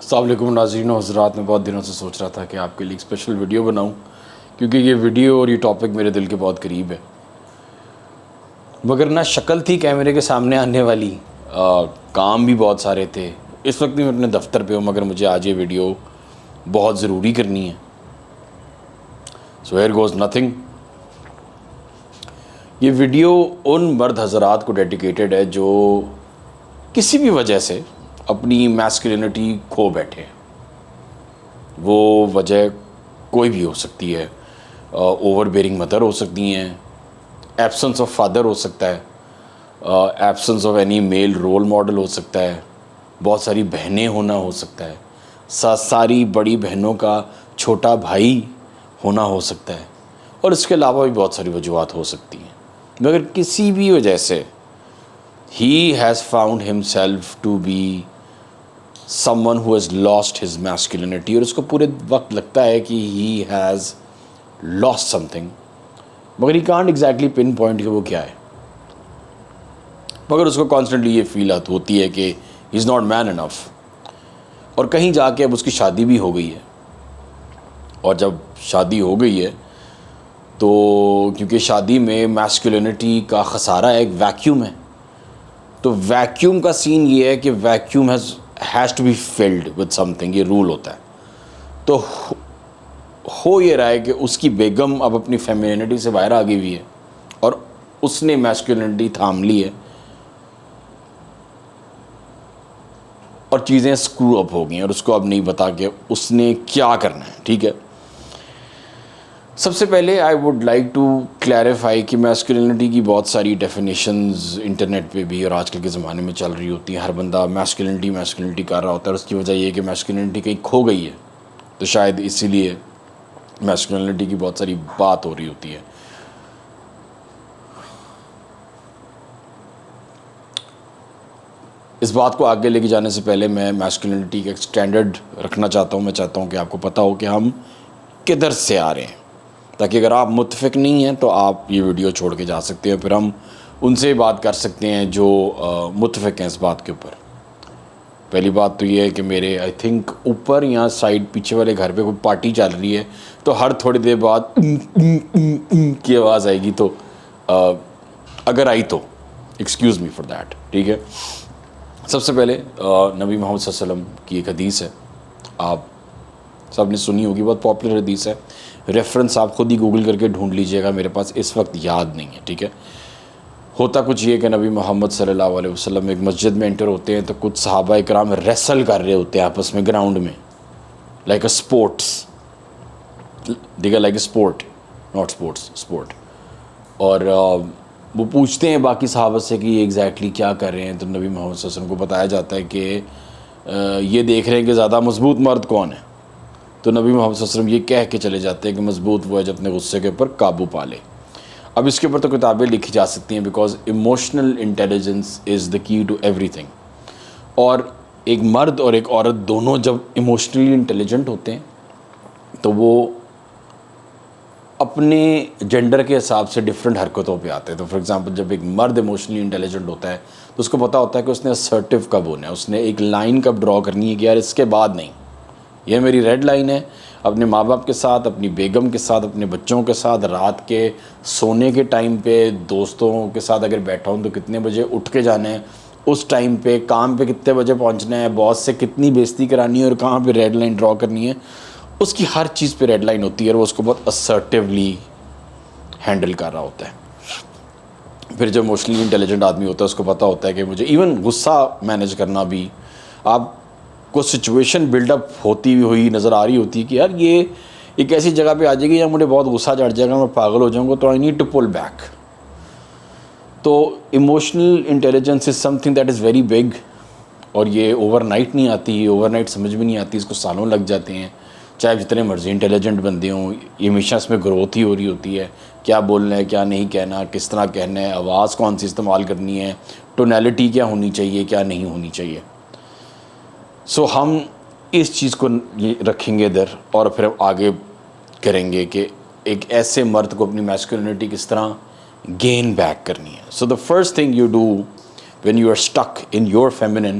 السلام علیکم ناظرین و حضرات. میں بہت دنوں سے سوچ رہا تھا کہ آپ کے لیے ایک اسپیشل ویڈیو بناؤں، کیونکہ یہ ویڈیو اور یہ ٹاپک میرے دل کے بہت قریب ہے. مگر نہ شکل تھی کیمرے کے سامنے آنے والی، کام بھی بہت سارے تھے. اس وقت بھی میں اپنے دفتر پہ ہوں، مگر مجھے آج یہ ویڈیو بہت ضروری کرنی ہے. So here goes nothing. یہ ویڈیو ان مرد حضرات کو ڈیڈیکیٹڈ ہے جو کسی بھی وجہ سے اپنی میسکولینٹی کھو بیٹھے ہیں. وہ وجہ کوئی بھی ہو سکتی ہے. اوور بیئرنگ مدر ہو سکتی ہیں، ایبسنس آف فادر ہو سکتا ہے، absence of any male role model ہو سکتا ہے، بہت ساری بہنیں ہونا ہو سکتا ہے، ساری بڑی بہنوں کا چھوٹا بھائی ہونا ہو سکتا ہے، اور اس کے علاوہ بھی بہت ساری وجوہات ہو سکتی ہیں. مگر کسی بھی وجہ سے he has found himself to be someone who has lost his masculinity، اور اس کو پورے وقت لگتا ہے کہ he has lost something، مگر he can't exactly pin point کہ وہ کیا ہے. مگر اس کو کانسٹنٹلی یہ فیل ہوتی ہے کہ he is not man enough. اور کہیں جا کے اب اس کی شادی بھی ہو گئی ہے، اور جب شادی ہو گئی ہے تو کیونکہ شادی میں میسکولینٹی کا خسارہ ایک ویکیوم ہے، تو ویکیوم کا سین یہ ہے کہ vacuum has to be filled with سم تھنگ، یہ رول ہوتا ہے. تو ہو یہ رہا ہے کہ اس کی بیگم اب اپنی فیمینینٹی سے باہر آ گئی ہوئی ہے، اور اس نے میسکولینٹی تھام لی ہے، اور چیزیں اسکرو اپ ہو گئی ہیں، اور اس کو اب نہیں پتا کہ اس نے کیا کرنا ہے. ٹھیک ہے، سب سے پہلے I would like to clarify کہ میسکولینٹی کی بہت ساری ڈیفینیشنز انٹرنیٹ پہ بھی اور آج کل کے زمانے میں چل رہی ہوتی ہیں. ہر بندہ میسکولینٹی کر رہا ہوتا ہے، اور اس کی وجہ یہ ہے کہ میسکولینٹی کہیں کھو گئی ہے، تو شاید اسی لیے میسکولینٹی کی بہت ساری بات ہو رہی ہوتی ہے. اس بات کو آگے لے کے جانے سے پہلے میں میسکولینٹی کا ایک اسٹینڈرڈ رکھنا چاہتا ہوں. میں چاہتا ہوں کہ آپ کو پتہ ہو کہ ہم کدھر سے آ رہے ہیں، تاکہ اگر آپ متفق نہیں ہیں تو آپ یہ ویڈیو چھوڑ کے جا سکتے ہیں، پھر ہم ان سے بات کر سکتے ہیں جو متفق ہیں اس بات کے اوپر. پہلی بات تو یہ ہے کہ میرے آئی تھنک اوپر یا سائڈ پیچھے والے گھر پہ کوئی پارٹی چل رہی ہے، تو ہر تھوڑی دیر بعد کی آواز آئے گی، تو اگر آئی تو ایکسکیوز می فار دیٹ. ٹھیک ہے، سب سے پہلے نبی محمد صلی اللہ علیہ وسلم کی ایک حدیث ہے، آپ سب نے سنی ہوگی، بہت پاپولر حدیث ہے. ریفرنس آپ خود ہی گوگل کر کے ڈھونڈ لیجئے گا، میرے پاس اس وقت یاد نہیں ہے. ٹھیک ہے، ہوتا کچھ یہ کہ نبی محمد صلی اللہ علیہ وسلم ایک مسجد میں انٹر ہوتے ہیں، تو کچھ صحابہ اکرام ریسل کر رہے ہوتے ہیں آپس میں گراؤنڈ میں، لائک اے اسپورٹس، دیکھا like a sport, not sports, sport. اور وہ پوچھتے ہیں باقی صحابہ سے کہ یہ ایگزیکٹلی کیا کر رہے ہیں، تو نبی محمد صلی اللہ علیہ وسلم کو بتایا جاتا ہے کہ یہ دیکھ رہے ہیں کہ زیادہ مضبوط مرد کون ہے. تو نبی محمد صلی اللہ علیہ وسلم یہ کہہ کے چلے جاتے ہیں کہ مضبوط وہ ہے جو اپنے غصے کے اوپر قابو پا لے. اب اس کے اوپر تو کتابیں لکھی جا سکتی ہیں، بیکاز ایموشنل انٹیلیجنس از دا کی ٹو ایوری تھنگ. اور ایک مرد اور ایک عورت دونوں جب ایموشنلی انٹیلیجنٹ ہوتے ہیں تو وہ اپنے جینڈر کے حساب سے ڈفرینٹ حرکتوں پہ آتے ہیں. تو فار ایگزامپل جب ایک مرد ایموشنلی انٹیلیجنٹ ہوتا ہے تو اس کو پتہ ہوتا ہے کہ اس نے اسرٹیو کب ہونا ہے، اس نے ایک لائن کب ڈرا کرنی ہے کہ یار اس کے بعد نہیں، یہ میری ریڈ لائن ہے. اپنے ماں باپ کے ساتھ، اپنی بیگم کے ساتھ، اپنے بچوں کے ساتھ، رات کے سونے کے ٹائم پہ دوستوں کے ساتھ اگر بیٹھا ہوں تو کتنے بجے اٹھ کے جانا ہے، اس ٹائم پہ کام پہ کتنے بجے پہنچنا ہے، باس سے کتنی بےزتی کرانی ہے اور کہاں پہ ریڈ لائن ڈرا کرنی ہے، اس کی ہر چیز پہ ریڈ لائن ہوتی ہے، اور وہ اس کو بہت اسرٹیولی ہینڈل کر رہا ہوتا ہے. پھر جو ایموشنلی انٹیلیجنٹ آدمی ہوتا ہے اس کو پتہ ہوتا ہے کہ مجھے ایون غصہ مینیج کرنا بھی، آپ کو سچویشن بلڈ اپ ہوتی ہوئی نظر آ رہی ہوتی ہے کہ یار یہ ایک ایسی جگہ پہ آ جائے گی یا مجھے بہت غصہ چڑھ جائے گا، میں پاگل ہو جاؤں گا، تو I need to pull back. تو emotional intelligence is something that is very big, اور یہ اوور نائٹ نہیں آتی، اوور نائٹ سمجھ بھی نہیں آتی، اس کو سالوں لگ جاتے ہیں. چاہے جتنے مرضی انٹیلیجنٹ بندے ہوں، یہ ہمیشہ اس میں گروتھ ہی ہو رہی ہوتی ہے، کیا بولنا ہے کیا نہیں کہنا، کس طرح کہنا ہے، آواز کون سی استعمال کرنی ہے، ٹونیلٹی کیا ہونی چاہیے کیا نہیں ہونی چاہیے. سو ہم اس چیز کو رکھیں گے ادھر، اور پھر آگے کریں گے کہ ایک ایسے مرد کو اپنی میسکولینٹی کس طرح گین بیک کرنی ہے. So the first thing you do when you are stuck in your feminine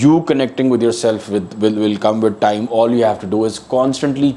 you connecting with yourself will come with time. All you have to do is constantly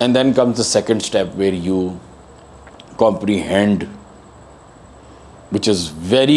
And then comes the second step where you comprehend, which is very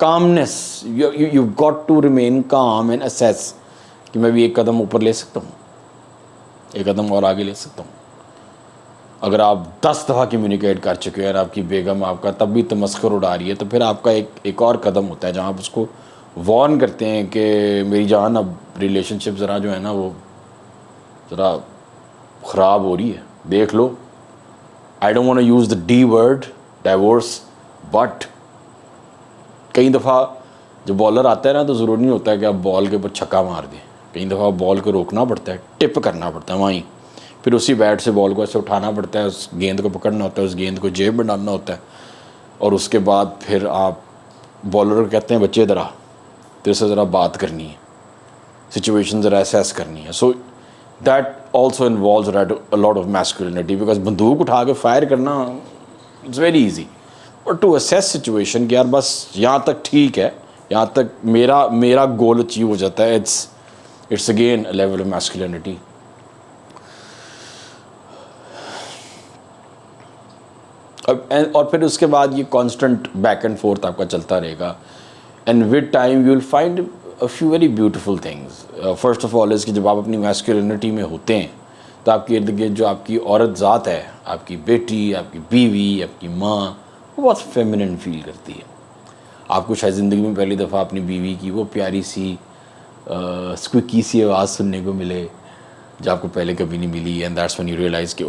calmness, you've got to remain calm and assess کہ میں بھی ایک قدم اوپر لے سکتا ہوں, ایک قدم اور آگے لے سکتا ہوں. اگر آپ 10 دفعہ کمیونیکیٹ کر چکے ہیں اور آپ کی بیگم آپ کا تب بھی تمسخر اڑا رہی ہے, تو پھر آپ کا ایک اور قدم ہوتا ہے جہاں آپ اس کو وارن کرتے ہیں کہ میری جان اب ریلیشن شپ ذرا جو ہے نا وہ ذرا خراب ہو رہی ہے, دیکھ لو. I don't want to use the D word divorce, but کئی دفعہ جب بالر آتا ہے نا تو ضروری نہیں ہوتا ہے کہ آپ بال کے اوپر چھکا مار دیں. کئی دفعہ بال کو روکنا پڑتا ہے, ٹپ کرنا پڑتا ہے وہیں, پھر اسی بیٹ سے بال کو ایسے اٹھانا پڑتا ہے, اس گیند کو پکڑنا ہوتا ہے, اس گیند کو جیب میں ڈالنا ہوتا ہے, اور اس کے بعد پھر آپ بالر کو کہتے ہیں بچے ذرا تیرے سے ذرا بات کرنی ہے, سچویشن ذرا اسیس کرنی ہے. So that also involves a lot of masculinity, because بندوق اٹھا کے فائر کرنا it's very easy, but to assess situation کہ یار بس یہاں تک ٹھیک ہے, یہاں تک میرا گول اچیو ہو جاتا ہے, it's again a level of masculinity. اور پھر اس کے بعد یہ کانسٹنٹ بیک اینڈ فورتھ آپ کا چلتا رہے گا, and with time you will find a few very beautiful things. First of all is کہ جب آپ اپنی میسکولینٹی میں ہوتے ہیں تو آپ کے ارد گرد جو آپ کی عورت ذات ہے, آپ کی بیٹی, آپ کی بیوی, آپ کی ماں, وہ بہت فیمنن فیل کرتی ہے. آپ کو شاید زندگی میں پہلی دفعہ اپنی بیوی کی وہ پیاری سی اسکویکی سی آواز سننے کو ملے جو آپ کو پہلے کبھی نہیں ملی, and that's when you realise کہ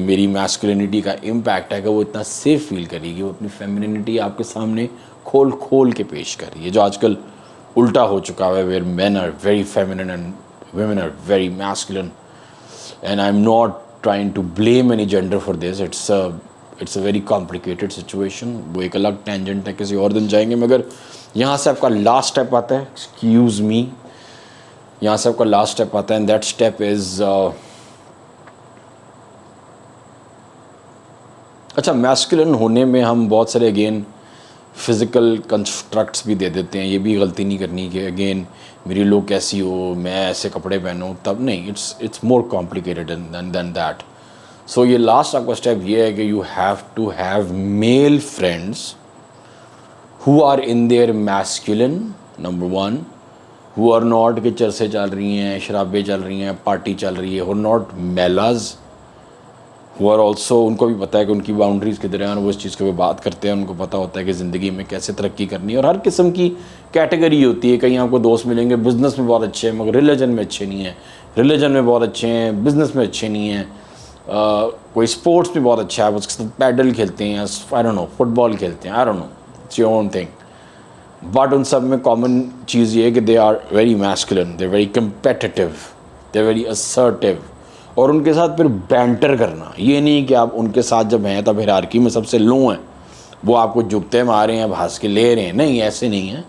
میری میسکولینٹی کا امپیکٹ ہے کہ وہ اتنا سیف فیل کر رہی ہے, وہ اپنی فیمنینٹی آپ کے سامنے کھول کے پیش کر رہی ہے, جو آج کل الٹا ہو چکا ہے, where men are very feminine and women are very masculine. And I am not trying to blame any gender for this, it's a very complicated situation. وہ ایک الگ ٹینجنٹ ہے, کسی اور دن جائیں گے. مگر یہاں سے آپ کا لاسٹ اسٹیپ آتا ہے, ایکسکیوز می, یہاں سے آپ کا لاسٹ اسٹیپ آتا ہے, اینڈ دیٹ اسٹیپ از اچھا. میسکولن ہونے میں ہم بہت سارے اگین فزیکل کنسٹرکٹس بھی دے دیتے ہیں. یہ بھی غلطی نہیں کرنی کہ اگین میری لوگ کیسی ہو, میں ایسے کپڑے پہنوں, تب نہیں. It's more complicated than that. So یہ لاسٹ آپ کا اسٹیپ یہ ہے کہ you have to have male friends who are in their masculine, number 1, who are not کہ چرسے چل رہی ہیں, شرابیں چل رہی ہیں, پارٹی چل رہی ہے, who are not میلاز, who are also ان کو بھی پتہ ہے کہ ان کی باؤنڈریز کدھر ہیں, اور وہ اس چیز کے اوپر بات کرتے ہیں. ان کو پتہ ہوتا ہے کہ زندگی میں کیسے ترقی کرنی ہے, اور ہر قسم کی کیٹیگری ہوتی ہے. کہیں آپ کو دوست ملیں گے بزنس میں بہت اچھے ہیں مگر ریلیجن میں اچھے نہیں ہیں, ریلیجن میں بہت اچھے ہیں بزنس میں اچھے نہیں ہیں, کوئی اسپورٹس میں بہت اچھا ہے, اس کے ساتھ پیڈل کھیلتے ہیں, آئی ڈونٹ نو, فٹ بال کھیلتے ہیں, I don't know, it's your own thing. But ان سب میں کامن چیز یہ ہے کہ they are very masculine, they very competitive, they very assertive. اور ان کے ساتھ پھر بینٹر کرنا, یہ نہیں کہ آپ ان کے ساتھ جب ہیں تب ہیرارکی میں سب سے لو ہیں, وہ آپ کو جھکتے مارے ہیں, اب ہنس کے لے رہے ہیں, نہیں, ایسے نہیں ہیں.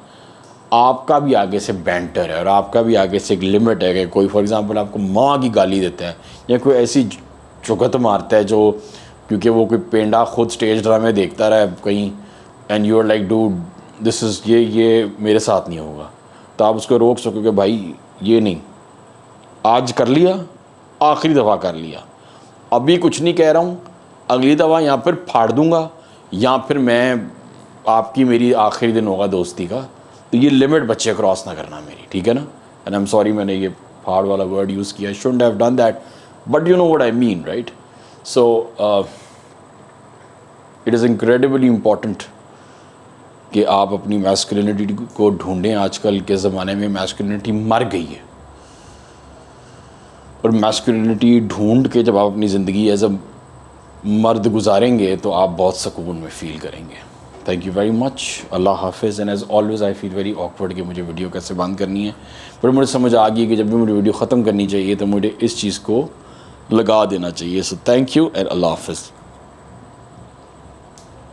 آپ کا بھی آگے سے بینٹر ہے, اور آپ کا بھی آگے سے ایک لمٹ ہے کہ کوئی فار ایگزامپل آپ کو ماں کی گالی دیتا ہے, یا کوئی ایسی چگت مارتا ہے جو, کیونکہ وہ کوئی پینڈا خود اسٹیج ڈرامے دیکھتا رہا ہے کہیں, اینڈ یو آر لائک ڈوڈ دس از یہ میرے ساتھ نہیں ہوگا, تو آپ اس کو روک سکو کہ بھائی یہ نہیں, آج کر لیا, آخری دفعہ کر لیا, ابھی کچھ نہیں کہہ رہا ہوں, اگلی دفعہ یہاں پھر پھاڑ دوں گا, یا پھر میں آپ کی میری آخری دن ہوگا دوستی کا, تو یہ لمٹ بچے کراس نہ کرنا میری, ٹھیک ہے نا. اینڈ آئی ایم سوری میں نے یہ پھاڑ والا ورڈ یوز کیا, shouldn't have done that, but you know what I mean, right. So it is incredibly important کہ آپ اپنی میسکولینٹی کو ڈھونڈیں. آج کل کے زمانے میں میسکولینٹی مر گئی ہے, اور میسکولینٹی ڈھونڈ کے جب آپ اپنی زندگی ایز اے مرد گزاریں گے تو آپ بہت سکون میں فیل کریں گے. تھینک یو ویری مچ, اللہ حافظ. And as always I feel very awkward کہ مجھے ویڈیو کیسے بند کرنی ہے, پر مجھے سمجھ آ گئی کہ جب بھی مجھے ویڈیو ختم کرنی چاہیے تو مجھے اس چیز کو لگا دینا چاہیے. سو تھینک یو اینڈ اللہ حافظ.